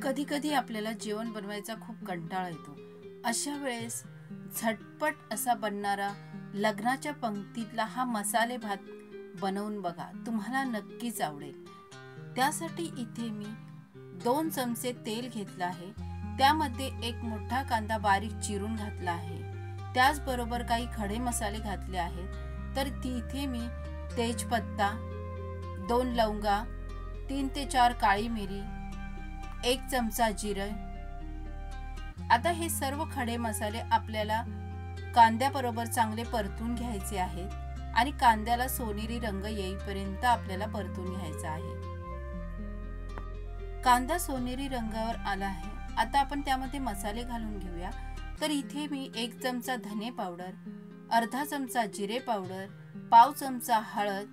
कधी कधी आपल्याला जेवण बनवायचा खूप कंटाळा येतो। अशा वेळेस झटपट असा बनणारा लग्नाच्या पंक्तीतला हा मसाले भात बनवून बघा, तुम्हाला नक्कीच आवडेल। त्यासाठी इथे मी 2 चमचे तेल घेतलं आहे, त्यामध्ये एक मोठा कांदा बारीक चिरून घातला आहे, त्याचबरोबर काही खडे मसाले घातले आहेत। तर तिथे मी तेजपत्ता, 2 लवंगा, 3 ते 4 काळी मिरी, 1 चमचा जिरे। आता हे सर्व खडे मसाले आपल्याला कांद्याबरोबर चांगले परतून घ्यायचे आहेत आणि कांद्याला सोनेरी रंग येईपर्यंत आपल्याला परतून घ्यायचा आहे। कांदा सोनेरी रंगावर आला आहे, आता आपण त्यामध्ये मसाले घालून घेऊया। तर इथे मी 1 चमचा धने पावडर, अर्धा चमचा जिरे पावडर, पाव चमचा हळद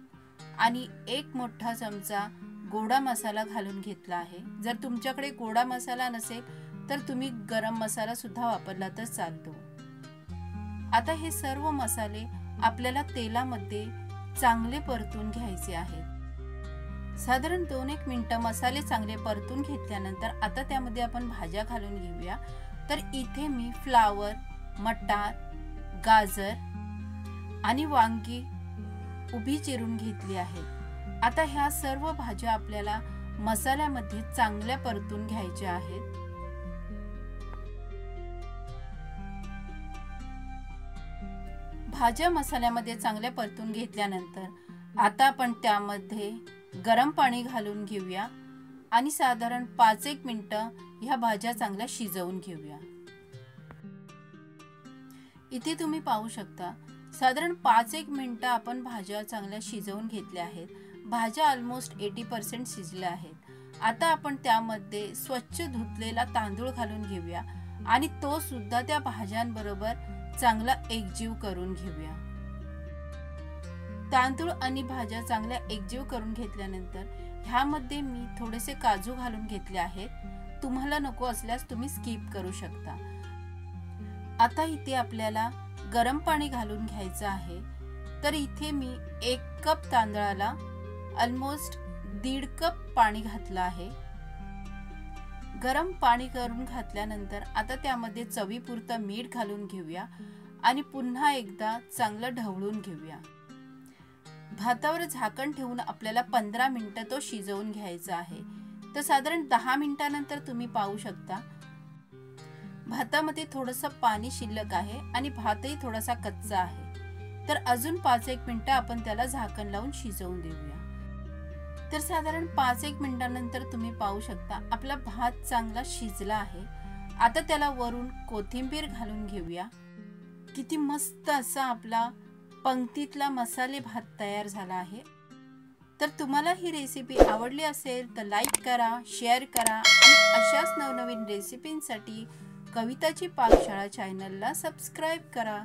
आणि 1 मोठा चमचा गोडा मसाला घालून घेतला आहे। जर तुमच्याकडे गोडा मसाला नसेल तर तुम्ही गरम मसाला सुद्धा वापरला तर चालतो। आता हे सर्व मसाले आपल्याला तेलामध्ये चांगले परतून घ्यायचे आहेत। साधारण 2-1 मिनिटं मसाले चांगले परतून घेतल्यानंतर आता त्यामध्ये आपण भाज्या घालून घेऊया। तर इथे मी फ्लावर, मटार, गाजर आणि वांगी उभी चिरून घेतली आहे। आता ह्या सर्व भाज्या आपल्याला मसाल्यामध्ये चांगल्या परतून घ्यायच्या आहेत। भाज्या मसाल्यामध्ये चांगल्या परतून घेतल्यानंतर आता आपण त्यामध्ये गरम पाणी घालून घेऊया आणि साधारण 5-1 मिनिटं ह्या भाज्या चांगल्या शिजवून घेऊया। इथे तुम्ही पाहू शकता साधारण 5-1 मिनिटं आपण भाज्या चांगल्या शिजवून घेतल्या आहेत। भाज्या ऑलमोस्ट 80% शिजल्या आहेत। आता आपण त्यामध्ये स्वच्छ धुतलेला तांदूळ घालून घेऊया आणि तो सुद्धा त्या भाज्यांबरोबर चांगला एकजीव करून घेऊया। तांदूळ आणि भाज्या चांगल्या एकजीव करून घेतल्यानंतर ह्यामध्ये मी थोडेसे काजू घालून घेतले आहेत। तुम्हाला नको असल्यास तुम्ही स्किप करू शकता। आता इथे आपल्याला गरम पाणी घालून घ्यायचं आहे। तर इथे मी 1 कप तांदळाला ऑलमोस्ट 1.5 कप पाणी घातलं आहे। गरम पाणी करून घातल्यानंतर आता त्यामध्ये चवीपुरतं मीठ घालून घेऊया आणि पुन्हा एकदा चांगलं ढवळून घेऊया। भातावर झाकण ठेवून आपल्याला 15 मिनिटं तो शिजवून घ्यायचा आहे। तर साधारण 10 मिनिटांनंतर तुम्ही पाहू शकता भातामध्ये थोडंसं पाणी शिल्लक आहे आणि भातही थोडासा कच्चा आहे। तर अजून 5-1 मिनिटं आपण त्याला झाकण लावून शिजवून देऊया। तर साधारण 5-1 मिनिटांनंतर तुम्ही पाहू शकता आपला भात चांगला शिजला आहे। आता त्याला वरून कोथिंबीर घालून घेऊया। किती मस्त असा आपला पंक्तीतला मसाले भात तयार झाला आहे। तर तुम्हाला ही रेसिपी आवडली असेल तर लाईक करा, शेअर करा आणि अशाच नवनवीन रेसिपींसाठी कविताची पाकशाळा चॅनलला सबस्क्राईब करा।